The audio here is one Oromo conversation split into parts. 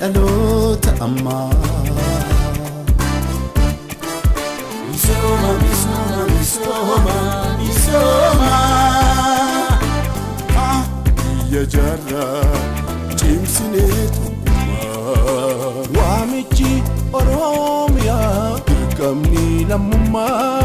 ألوت أما Misoma, misoma, misoma, misoma يا جرا جيمسينيتو وامجي أروميا تركمني لمما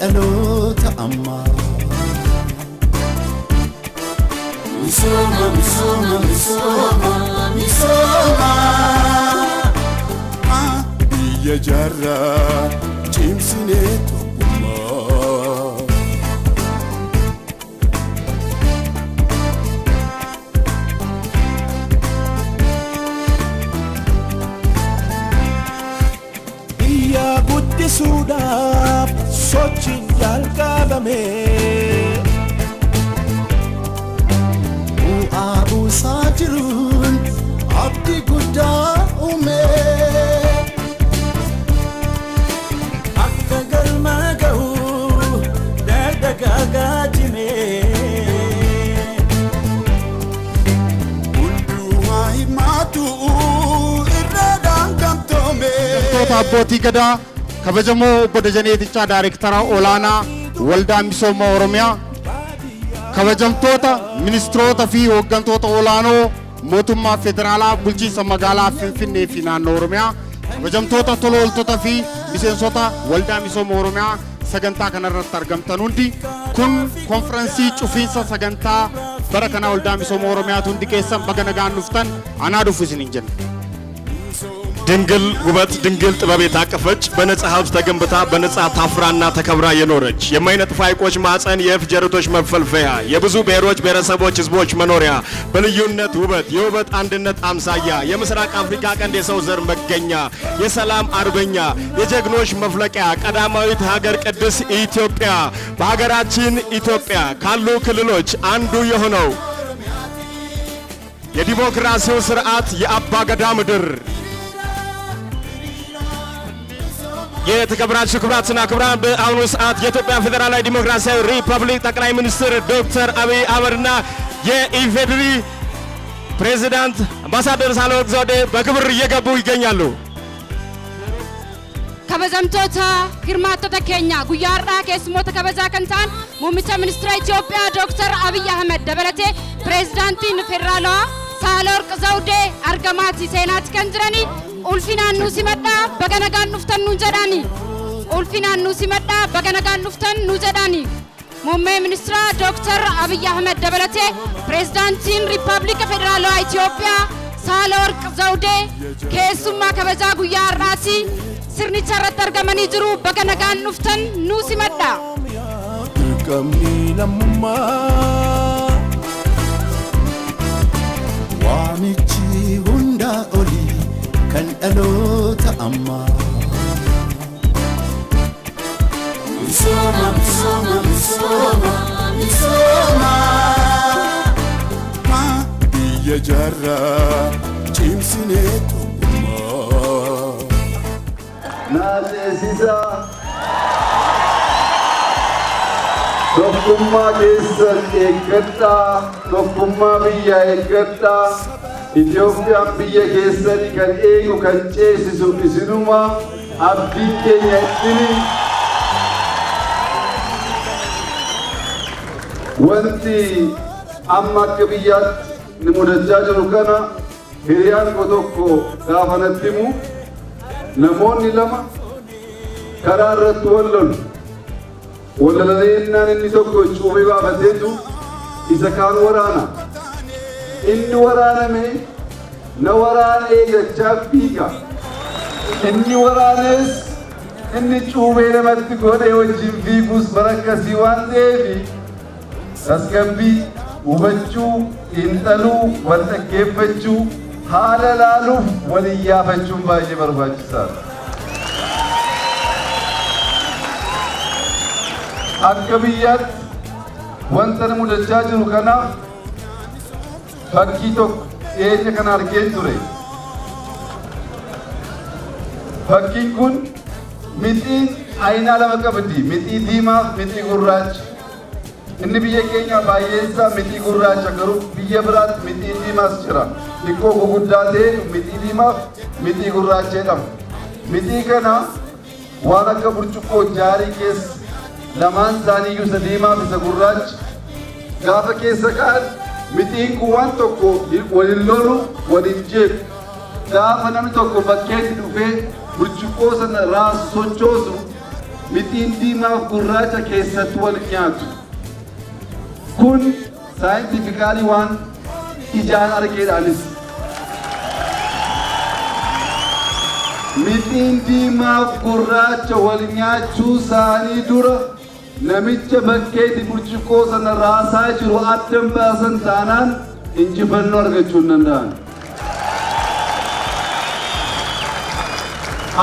ألوت أما misoma, misoma, misoma, misoma يا جرا جيمسينيتو يا بدي سوداب صوتين يالكابامي وأبو ساجرون عبدي قدا أمي أكتغل ما قهو دادقا قاجمي قلدو هاي ماتو إردان كمتومي أبوتي قدا كبجمو بدجنيتيچا دايركترا اولانا ولدا مسوما اوروميا كبجمتوتا منستروتا في وغنتوتا اولانو موتوما فيدرالا بلچينسا مغالا فينفيني في نانو اوروميا كبجمتوتا تولولتوتا في مسنسوتا ولدا مسوما اوروميا سغنتا كنرت ارغمتن هندي كن كونفرنسي چوفينسا سغنتا بركنا ولدا مسوما اوروميا هندي كيسن بغنغان نفتن انا دوفسين جن ድንግል ውበት ድንግል ጥበብ የታቀፈች በነጻ ሀብት ተገንብታ በነጻ ታፍራና ተከብራ የኖረች የማይነጥፍ ሐይቆች ማዕፀን የእፍ ጀረቶች መፈልፈያ የብዙ ብሔሮች ብሔረሰቦች ህዝቦች መኖሪያ በልዩነት ውበት የውበት አንድነት አምሳያ የምስራቅ አፍሪካ ቀንድ የሰው ዘር መገኛ የሰላም አርበኛ የጀግኖች መፍለቂያ ቀዳማዊት ሀገር ቅድስ ኢትዮጵያ በሀገራችን ኢትዮጵያ ካሉ ክልሎች አንዱ የሆነው የዲሞክራሲው ስርዓት የአባ ገዳ ምድር የተከበራችሁ ክቡራትና ክቡራን በአሁኑ ሰዓት የኢትዮጵያ ፌዴራላዊ ዲሞክራሲያዊ ሪፐብሊክ ጠቅላይ ሚኒስትር ዶክተር አብይ አህመድና የኢፌዴሪ ፕሬዝዳንት አምባሳደር ሳህለወርቅ ዘውዴ በክብር እየገቡ ይገኛሉ። ከበዘምቶታ hirmaattota keenya guyyaa har'aa keessummoota kabajaa kan ta'an muummicha ministeera Itoophiyaa Dr. Abiy Ahmed dabalatee pireezidaantiin federaalawaa Saahleworq Zawudee argamaati seenaatti kan jirani ulfinaan nu simadhaa baga nagaan dhuftan nu jedhani ulfinaan nu simadhaa baga nagaan dhuftan nu jedhani muummee ministeera Dr. Abiy Ahmed dabalatee pireezidaantiin Riippaabilika Federaalawaa Itoophiyaa Saahleworq Zawudee keessummaa kabajaa guyyaa har'aati sirnicha irratti argamanii jiru baga nagaan dhuftan nu simadhaa. Dirqamni lammummaa waamichi hunda olii kan dhaloota ammaa. Misooma misooma misooma misooma maa biyya jaarraa cimsinee naasesisa tokkummaa keessan eeggadhaa tokkummaa biyya eeggadhaa Itoophiyaan biyya keessan kan eegu kan ceesisu isinuma abdiin keenya ittini wanti amma akka biyyaatti ni mudachaa jiru kana hiriyaan koo tokko gaafa natti himu namoonni lama karaa irratti wallalaleennaan inni tokko cuubee baafateetu isa kaan waraana inni waraaname na waraana eegachaa fiiga inni waraanes inni cuubee namatti godhee wajjin fiiguus barakkasii waan ta'eef tasgabbii hubachuu xiinxaluu wal dhaggeeffachuu haala laaluuf walin yaafachuun baay'ee barbaachisaadha. Akka biyyaatti wanta nu mudachaa jiru kanaaf fakkii tokko dhiyeenya kana argeen ture. Fakkiin kun mixiin aynaa lama qabdi. Mixii diimaa fi mixii gurraacha. Inni biyya keenya baay'eensaa mixii gurraacha garuu biyya biraatti mixii diimaas jira. Xiqqoo guguddaa ta'e mixii diimaaf mixii gurraacha jedhama. Mixii kana waan akka burcuqqoo jaarii keessa lamaan isaanii isa diimaa fi isa gurraacha gaafa keessa ka'an mixiin kun waan tokko waliin lolu waliin jeequ gaafa namni tokko bakkeetti dhufee burcuqqoo sana sochoosu mixiin diimaa fi gurraacha keessatti wal nyaatu. Kun saayintifikaalii waan ijaan argeedhaanis mixiin diimaa fi gurraacha wal nyaachuu isaanii dura namicha bakkeetti burcuqqoo sana raasaa jiru addan baasan taanaan injifannoo argachuu hin danda'an.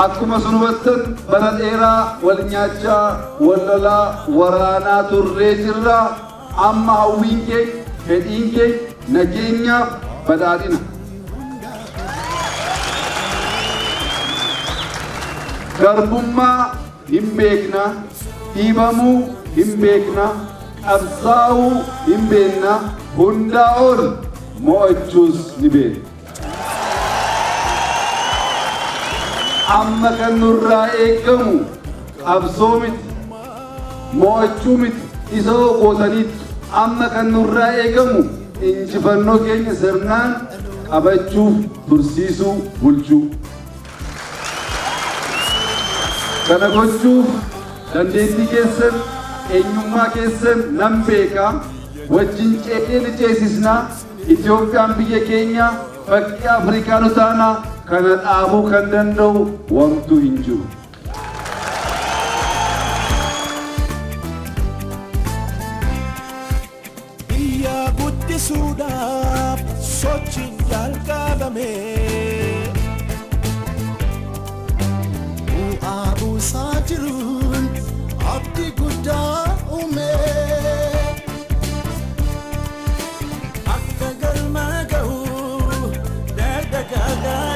Akkuma sun hubattan bara dheeraa wal nyaachaa wal lolaa waraanaa turree jirraa amma hawwiin keenya fedhiin keenya nageenyaaf badhaadhina. Garbummaa hin beekna, dhiibamuu hin beekna, qabsaa'uu hin beekna, hundaa ol mo'achuus ni beekna. Amma kan nurraa eegamu qabsoo miti, mo'achuu miti, isa gootaniitu. Amma kan nurraa eegamu injifannoo keenya sirnaan qabachuuf tursiisuu bulchuu. Kana gochuuf dandeettii keessan eenyummaa keessan nan beekaa wajjin ce'ee ni ceesisnaa. Itoophiyaan biyya keenya fakkii Afrikaa nu taanaa kana dhaabuu kan danda'u wantu hin jiru. Biyya guddisuudhaaf sochiin jalqabame. Bu'aa buusaa jiruun abdii guddaa uume. Akka galma ga'u dagdagaa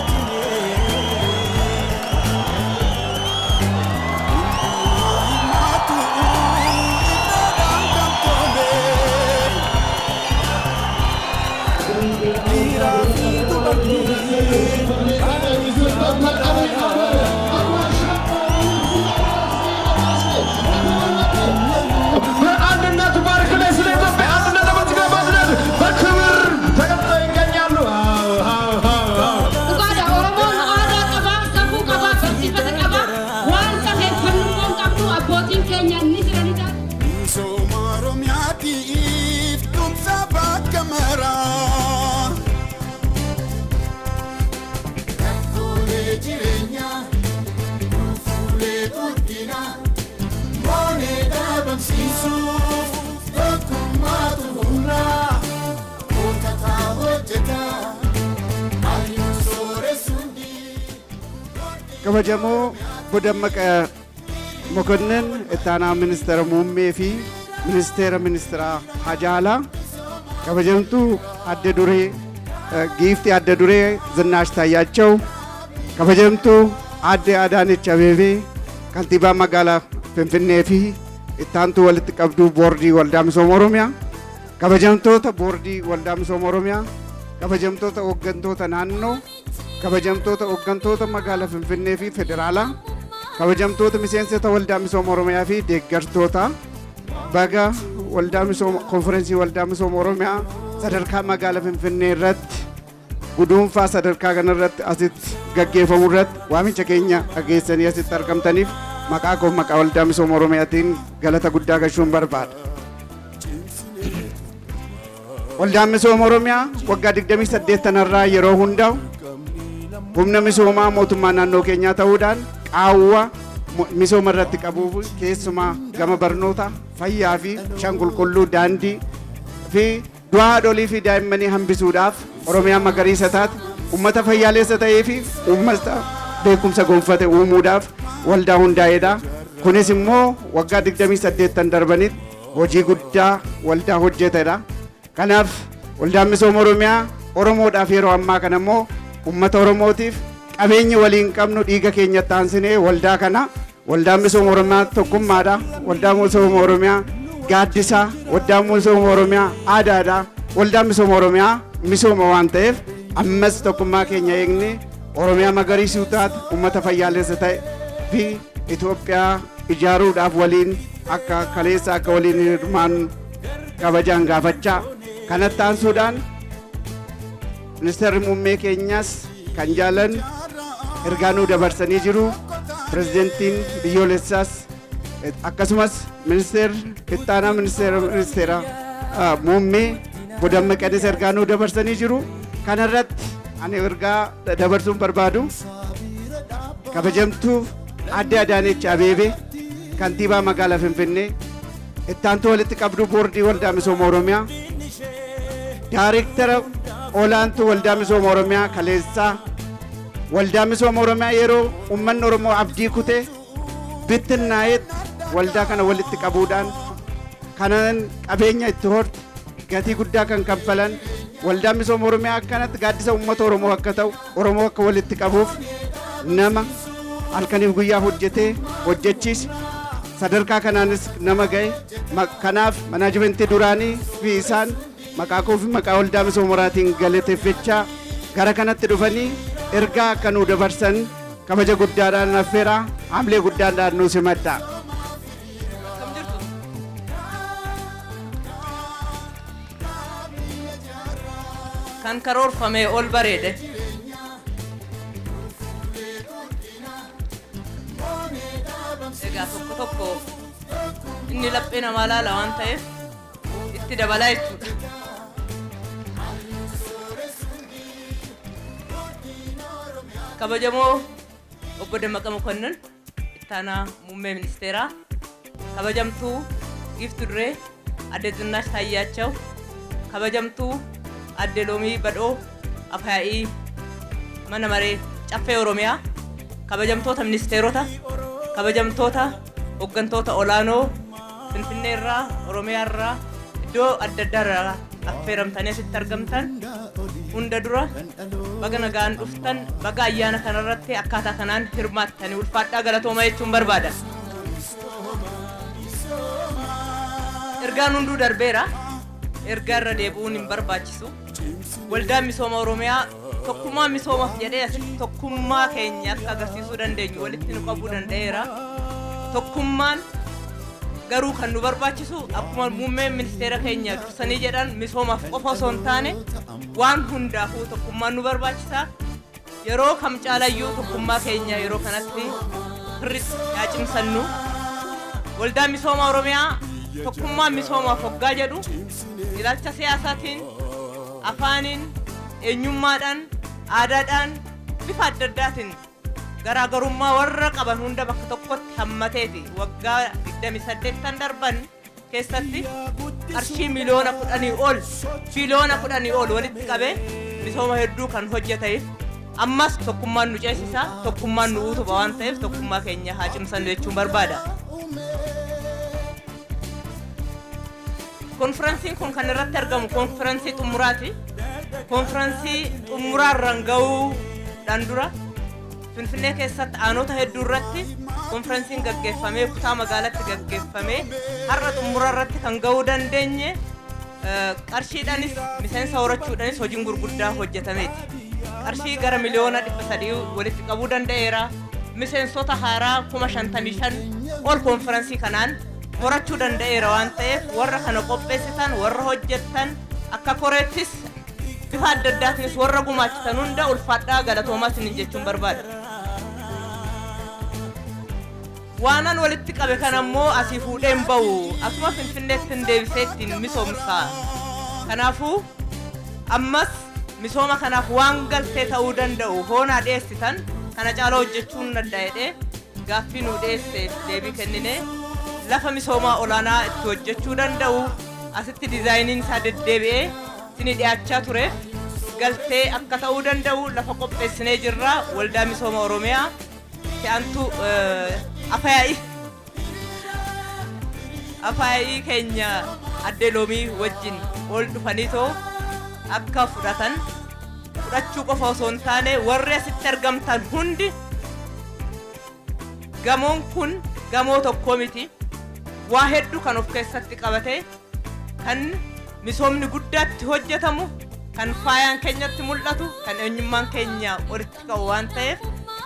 kabajamoo Dammaqa Mokonnin ittaanaa ministeera muummee fi ministeera Hajaalaa kabajamtuu adda duree giiftii adda duree Zinnaash Taayyaachoo kabajamtuu adde Adaanech Abeebee kantiibaa magaalaa Finfinnee fi ittaantuu walitti qabduu boordii waldaa misooma Oromiyaa kabajamtoota boordii waldaa misooma Oromiyaa kabajamtoota hooggantoota naannoo kabajamtoota hooggantoota magaalaa Finfinnee fi federaalaa kabajamtoota miseensota waldaa misooma Oromiyaa fi deeggartoota baga waldaa misooma konferensii waldaa misooma Oromiyaa sadarkaa magaalaa Finfinnee irratti guduunfaa sadarkaa kanarratti asitti gaggeeffamu irratti waamicha keenya dhageessanii asitti argamtaniif maqaa koo maqaa waldaa misooma Oromiyaatiin galata guddaa galchuun barbaada. Waldaan misooma Oromiyaa waggaa 28 irraa yeroo hundaa'u humna misoomaa mootummaa naannoo keenyaa ta'uudhaan qaawwa misooma irratti qabuuf keessumaa gama barnoota fayyaa fi bishaan qulqulluu daandii fi du'aa haadholii fi daa'immanii hambisuudhaaf Oromiyaa magariisa taate uummata fayyaaleessa ta'ee fi uummata beekumsa gonfate uumuudhaaf waldaa hundaa'edha. Kunis immoo waggaa 28 darbanitti hojii guddaa waldaa hojjetedha. Kanaaf waldaan misooma Oromiyaa Oromoodhaaf yeroo ammaa kana immoo uummata Oromootiif qabeenya waliin qabnu dhiiga keenya taansinee waldaa kana waldaan misooma Oromiyaa tokkummaadha. Waldaan misooma Oromiyaa gaaddisaa, waldaan misooma Oromiyaa aadaadha. Waldaan misooma Oromiyaa misooma waan ta'eef ammas tokkummaa keenya eegnee Oromiyaa magariisuu taate uummata fayyaaleessa ta'e fi Itoophiyaa ijaaruudhaaf waliin akka kaleessa akka waliin hirmaannu kabajaan gaafachaa kanatti aansuudhaan ministeerri muummee keenyaas kan jaalan ergaanuu dabarsanii jiru. Pirezidentiin biyyoolessaas akkasumas ittaanaa ministeera muummee Dammaqanis ergaanuu dabarsanii jiru. Kanarratti ani ergaa dabarsuun barbaadu kabajamtuu adde Adaanech Abeebee kantiibaa magaalaa Finfinnee ittaantuu walitti qabduu boordii waldaa misooma Oromiyaa daayireektara olaantuu waldaa misooma Oromiyaa kaleessaa waldaa misooma Oromiyaa yeroo uummanni Oromoo abdii kutee bittinnaa'etti waldaa kana walitti qabuudhaan kanan qabeenya itti horte gatii guddaa kan kanfalan waldaa misooma Oromiyaa akkanatti gaaddisa uummata Oromoo akka ta'u Oromoo akka walitti qabuuf nama halkaniif guyyaa hojjetee hojjechiise sadarkaa kanaanis nama ga'e. Kanaaf manaajimentii duraanii fi isaan maqaa koo fi maqaa waldaa misooma Oromiyaatiin galateeffachaa gara kanatti dhufanii ergaa akka nuu dabarsan kabaja guddaadhaan affeeraa haamilee guddaadhaan nuu simadhaa. Kan karoorfamee ol bareede. Egaa tokko tokko inni laphee namaa laala waan ta'eef itti dabalaa jechuudha. kabajamo obbo Dammaqa Mokonnin ittaanaa muummee ministeeraa kabajamtuu Giiftuu Duree Adde Zinaash Taayyaachoo kabajamtuu Adde Loomii Badhoo Afaayii mana maree caffee Oromiyaa kabajamtoota ministeerota kabajamtoota hooggantoota olaanoo Finfinneerraa Oromiyaarraa iddoo adda addaarraa affeeramtanii asitti argamtan hunda dura baga nagaan dhuftan baga ayyaana kanarratti akkaataa kanaan hirmaattanii ulfaadhaa galatooma jechuun barbaada. Ergaan hunduu darbeera. Ergaa irra deebi'uun hin barbaachisu. Waldaan misooma Oromiyaa tokkummaa misoomaaf jedhee asitti tokkummaa keenya akka agarsiisuu dandeenyu walitti nu qabuu danda'eera. Tokkummaan garuu kan nu barbaachisu akkuma muummeen ministeera keenya dursanii jedhan misoomaaf qofa osoo hin taane waan hundaafuu tokkummaan nu barbaachisa. Yeroo kam caalayyuu tokkummaa keenya yeroo kanatti hirritti yaa cimsannu. Waldaan misooma Oromiyaa tokkummaa misoomaaf hoggaa jedhu ilaalcha siyaasaatiin afaaniin eenyummaadhaan aadaadhaan bifa adda addaatiin garaagarummaa warra qaban hunda bakka tokkotti hammateeti waggaa 28 darban keessatti qarshii miliyoona 10 ol walitti qabee misooma hedduu kan hojjeteef ammas tokkummaan nu ceesisa tokkummaan nu utuba waan ta'eef tokkummaa keenya haa cimsannu jechuun barbaada. Konferensiin kun kan irratti argamu konferensii xumuraati. Konferensii xumuraarraan ga'uudhaan dura Finfinnee keessatti aanota hedduu irratti konferensiin gaggeeffamee kutaa magaalaatti gaggeeffamee har'a xumuraarratti kan ga'uu dandeenye qarshiidhaanis miseensa horachuudhaanis hojiin gurguddaa hojjetameeti. Qarshii gara miliyoona 300 walitti qabuu danda'eera. Miseensota haaraa 55,000 ol konferensii kanaan horachuu danda'eera waan ta'eef warra kana qopheessitan warra hojjettan akka koreettis bifa adda addaatiinis warra gumaachitan hunda ulfaadhaa galatoomaa isiniin jechuun barbaada. Waanan walitti qabe kan ammoo asii fuudheen bahu asuma Finfinneetti deebisee ittiin misoomsaa. Kanaafuu ammas misooma kanaaf waan galtee ta'uu danda'u hoonaa dhiyeessitan kana caalaa hojjechuun nadda jedhee gaaffii nu dhiyeesseef deebii kenninee lafa misoomaa olaanaa itti hojjechuu danda'u asitti diizaayiniin isaa deddeebi'ee isin dhiyaachaa tureef galtee akka ta'uu danda'u lafa qopheessinee jirra. Waldaa misooma Oromiyaa ta'antu afaayii keenya Adde Loomii wajjin ol dhufaniitoo akka fudhachuu qofa osoo hin taane warri asitti argamtan hundi gamoon kun gamoo tokko miti. Waa hedduu kan of keessatti qabate kan misoomni guddaatti hojjetamu kan faayaan keenyatti mul'atu kan eenyummaan keenya walitti qabu waan ta'eef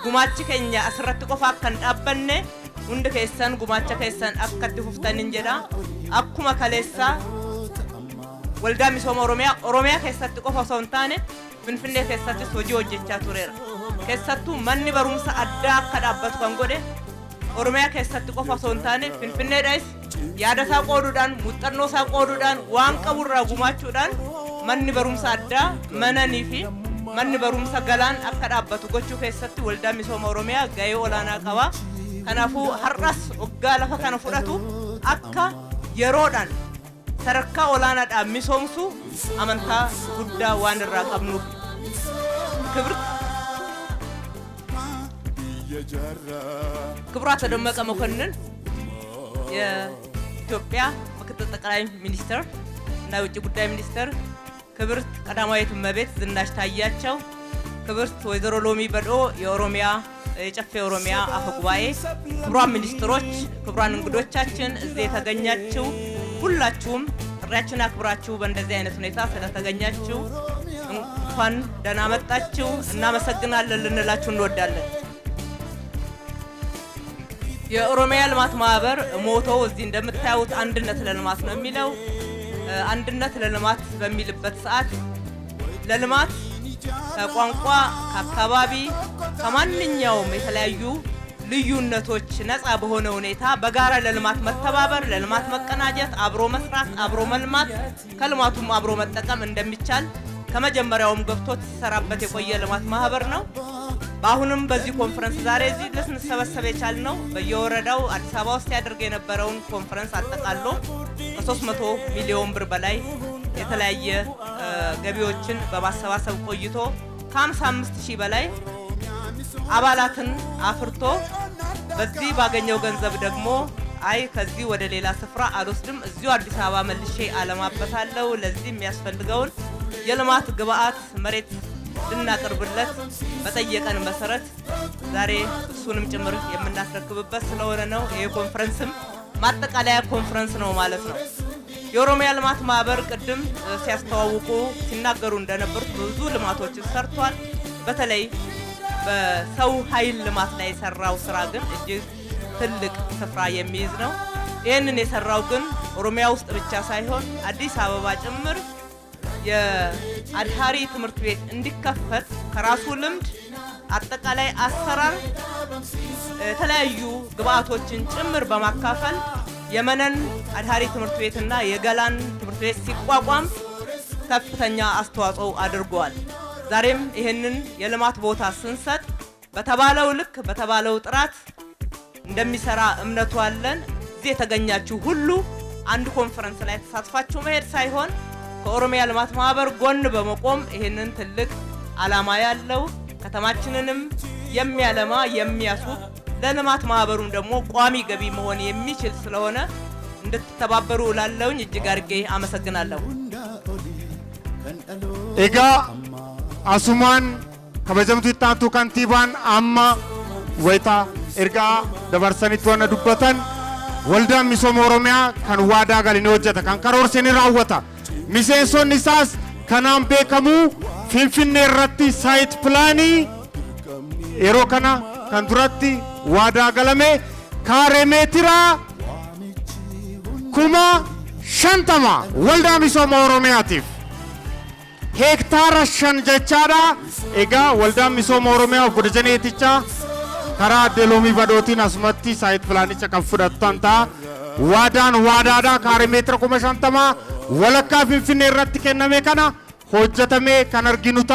gumaachi keenya asirratti qofa akka hin dhaabbanne hundi keessan gumaacha keessan akka itti fuftaniin jedha. Akkuma kaleessaa waldaa misooma Oromiyaa keessatti qofa osoo hin taane Finfinnee keessattis hojii hojjechaa tureera. Keessattuu manni barumsa addaa akka dhaabbatu kan godhe Oromiyaa keessatti qofa osoo hin taane Finfinneedhaas yaada isaa qooduudhaan muuxannoo isaa qooduudhaan waan qaburraa gumaachuudhaan manni barumsa addaa mananii fi manni barumsa galaan akka dhaabbatu gochuu keessatti waldaa misooma Oromiyaa gahee olaanaa qaba. Kanaafuu har'as waggaa lafa kana fudhatu akka yeroodhaan sadarkaa olaanaadhaan misoomsu amantaa guddaa waan irraa qabnuuf ክቡራት ደመቀ መኮንን የኢትዮጵያ ምክትል ጠቅላይ ሚኒስትር እና የውጭ ጉዳይ ሚኒስትር፣ ክብርት ቀዳማዊት እመቤት ዝናሽ ታያቸው፣ ክብርት ወይዘሮ ሎሚ በድኦ የኦሮሚያ የጨፌ ኦሮሚያ አፈ ጉባኤ፣ ክቡራን ሚኒስትሮች፣ ክቡራን እንግዶቻችን እዚህ የተገኛችሁ ሁላችሁም ጥሪያችንን አክብራችሁ በእንደዚህ አይነት ሁኔታ ስለተገኛችሁ እንኳን ደህና መጣችሁ እናመሰግናለን ልንላችሁ እንወዳለን። የኦሮሚያ ልማት ማህበር ሞቶው እዚህ እንደምታዩት አንድነት ለልማት ነው የሚለው። አንድነት ለልማት በሚልበት ሰዓት ለልማት ከቋንቋ ከአካባቢ ከማንኛውም የተለያዩ ልዩነቶች ነፃ በሆነ ሁኔታ በጋራ ለልማት መተባበር፣ ለልማት መቀናጀት፣ አብሮ መስራት፣ አብሮ መልማት፣ ከልማቱም አብሮ መጠቀም እንደሚቻል ከመጀመሪያውም ገብቶት ሲሰራበት የቆየ ልማት ማህበር ነው። በአሁንም በዚህ ኮንፈረንስ ዛሬ እዚህ ልንሰበሰብ የቻልነው በየወረዳው አዲስ አበባ ውስጥ ያደርገ የነበረውን ኮንፈረንስ አጠቃሎ ከ300 ሚሊዮን ብር በላይ የተለያየ ገቢዎችን በማሰባሰብ ቆይቶ ከ55,000 በላይ አባላትን አፍርቶ በዚህ ባገኘው ገንዘብ ደግሞ አይ ከዚህ ወደ ሌላ ስፍራ አልወስድም እዚሁ አዲስ አበባ መልሼ አለማበታለሁ ለዚህ የሚያስፈልገውን የልማት ግብአት መሬት ልናቀርብለት በጠየቀን መሰረት ዛሬ እሱንም ጭምር የምናስረክብበት ስለሆነ ነው። ይሄ ኮንፈረንስም ማጠቃለያ ኮንፈረንስ ነው ማለት ነው። የኦሮሚያ ልማት ማህበር ቅድም ሲያስተዋውቁ ሲናገሩ እንደነበሩት ብዙ ልማቶችን ሰርቷል። በተለይ በሰው ኃይል ልማት ላይ የሰራው ስራ ግን እጅግ ትልቅ ስፍራ የሚይዝ ነው። ይህንን የሰራው ግን ኦሮሚያ ውስጥ ብቻ ሳይሆን አዲስ አበባ ጭምር የአድሃሪ ትምህርት ቤት እንዲከፈት ከራሱ ልምድ አጠቃላይ አሰራር የተለያዩ ግብአቶችን ጭምር በማካፈል የመነን አድሃሪ ትምህርት ቤትና የገላን ትምህርት ቤት ሲቋቋም ከፍተኛ አስተዋጽኦ አድርጓል። ዛሬም ይህንን የልማት ቦታ ስንሰጥ በተባለው ልክ በተባለው ጥራት እንደሚሰራ እምነቱ አለን። እዚህ የተገኛችሁ ሁሉ አንድ ኮንፈረንስ ላይ ተሳትፋችሁ መሄድ ሳይሆን ከኦሮሚያ ልማት ማህበር ጎን በመቆም ይህንን ትልቅ ዓላማ ያለው ከተማችንንም የሚያለማ የሚያስውብ ለልማት ማህበሩም ደግሞ ቋሚ ገቢ መሆን የሚችል ስለሆነ እንድትተባበሩ ላለውኝ እጅግ አድርጌ አመሰግናለሁ። ኤጋ አሱማን ከበጀምቱ ይታቱ ከንቲባን አማ ወይታ ኤርጋ ደበርሰኒት ወነ ዱበተን ወልዳ ሚሶም ኦሮሚያ ከን ዋዳ ጋሊኒ ወጀተ ከን ከሮርሲኒ ራወታ ሚሴንሶን ኢሳስ ከናም ቤከሙ ፊንፊኔ ረቲ ሳይት ፕላኒ ኤሮ ከና ከን ዱረቲ ዋዳ ገለሜ ካሬ ሜትራ ኩማ ሸንተማ ወልዳ ሚሶም ኦሮሚያቲፍ ሄክታራ ሸን ጀቻዳ ኤጋ ወልዳ ሚሶም ኦሮሚያ ጉድጀኔቲቻ ከራ ደሎሚ በዶቲን አስመቲ ሳይት ፕላኒቻ ከፍደቷንታ ዋዳን ዋዳዳ ካሬ ሜትር ኩማ ሸንተማ ወለካ ፊንፊኔ ረቲ ከነሜ ከና ሆጀተሜ ከነርጊኑታ